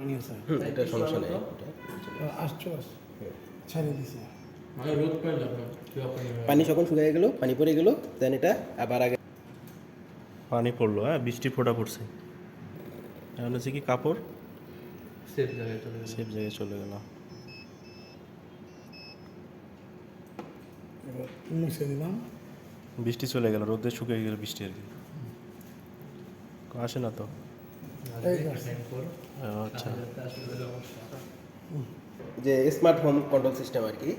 পানি আছে এটা সমস্যা নেই আসছো ছাড়িয়ে দিছে মানে রোদ পাই না পানি যখন শুকিয়ে গেল পানি পড়ে গেল দেন এটা আবার আগে পানি পড়লো, হ্যাঁ বৃষ্টি ফোঁটা পড়ছে। এখন হচ্ছে কি কাপড় সেফ জায়গায় চলে গেছে। সেফ জায়গায় চলে গেল। এবার মুছে দিলাম বৃষ্টি চলে গেল, রোদে শুকিয়ে গেল বৃষ্টি আর কি। আসে না তো। এই গাছ। আচ্ছা, যে স্মার্ট হোম কন্ট্রোল সিস্টেম আর কি।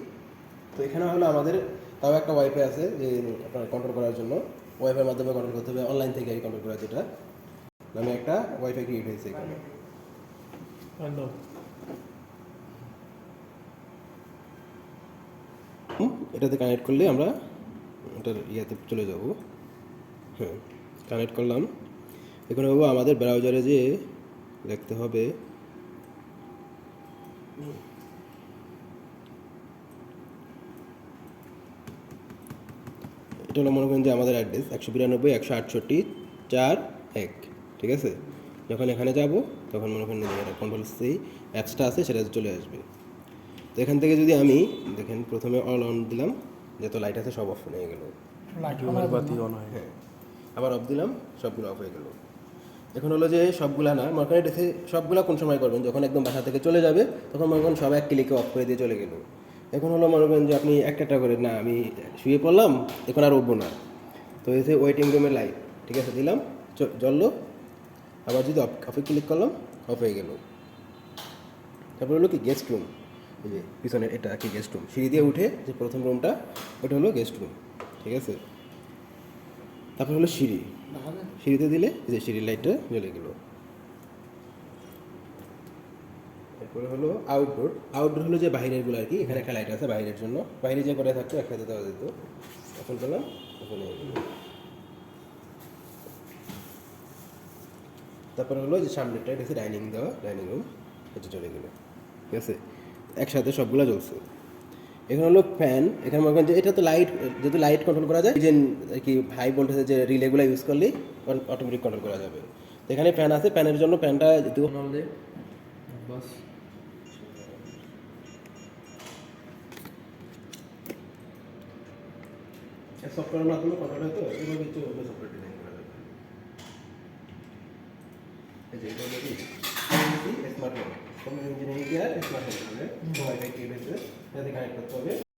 তো এখানে হলো আমাদের তাও একটা ওয়াইফাই আছে যে আপনার কন্ট্রোল করার জন্য, ওয়াইফাইয়ের মাধ্যমে কন্ট্রোল করতে হবে, অনলাইন থেকে আর কন্ট্রোল করা, যেটা নামে একটা ওয়াইফাই ক্রিয়েট হয়েছে এখানে। এটাতে কানেক্ট করলে আমরা এটার ইয়াতে চলে যাব। হ্যাঁ, কানেক্ট করলাম। এখানে বাবু আমাদের ব্রাউজারে যে লিখতে হবে এটা হলো মনে করেন যে আমাদের অ্যাড্রেস 192.168.4.1, ঠিক আছে। যখন এখানে যাব তখন মনে করেন যে কন্ট্রোল সি অ্যাপসটা আছে সেটা চলে আসবে। তো এখান থেকে যদি আমি দেখেন প্রথমে অল অন দিলাম, যত লাইট আছে সব অফ হয়ে গেল। রুমের বাতি অন হয়। হ্যাঁ, আবার অফ দিলাম, সবগুলো অফ হয়ে গেল। এখন হলো যে সবগুলা না মনে করেন এটাতে সবগুলা কোন সময় করবেন, যখন একদম বাসা থেকে চলে যাবে তখন মনে করেন সব এক ক্লিকে অফ করে দিয়ে চলে গেল। এখন হলো মনে করেন যে আপনি একটা করে না আমি শুয়ে পড়লাম, এখন আর উঠবো না, তো এসে ওয়েটিং রুমের লাইট, ঠিক আছে, দিলাম, জ্বললো। আবার যদি অফে ক্লিক করলাম, অফ হয়ে গেল। তারপর হলো কি গেস্ট রুম, এই যে পিছনে এটা কি গেস্ট রুম, সিঁড়ি দিয়ে উঠে যে প্রথম রুমটা ওটা হলো গেস্ট রুম, ঠিক আছে। তারপর হলো সিঁড়ি, সিঁড়িতে দিলে এই যে সিঁড়ির লাইটটা জ্বলে গেল। এরপরে হলো আউটডোর, আউটডোর হলো যে বাইরেরগুলো আর কি। এখানে একটা লাইট আছে বাইরের জন্য, বাইরে যে করে থাকতো একসাথে দেওয়া যেত। এখন করলাম, এখন হয়ে গেল। তারপরে হলো যে সামনেরটা এটা হচ্ছে ডাইনিং দেওয়া, ডাইনিং রুম, এটা চলে গেলো, ঠিক আছে। একসাথে সবগুলো জ্বলছে। এখানে হলো ফ্যান, এখানে মনে করেন যে এটা তো লাইট, যেহেতু লাইট কন্ট্রোল করা যায়, যে আর কি হাই ভোল্টেজের যে রিলেগুলো ইউজ করলেই অটোমেটিক কন্ট্রোল করা যাবে। তো এখানে ফ্যান আছে, ফ্যানের জন্য ফ্যানটা যেহেতু বাস সফটওয়্যারের মাধ্যমে কন্ট্রোল হয়, তো এভাবে হচ্ছে অন্য সফটওয়্যার ডিজাইন করা যাবে। এই যে এটা হলো কি smart home, engineering smart home wifi create হয়েছে, যাতে কানেক্ট করতে হবে।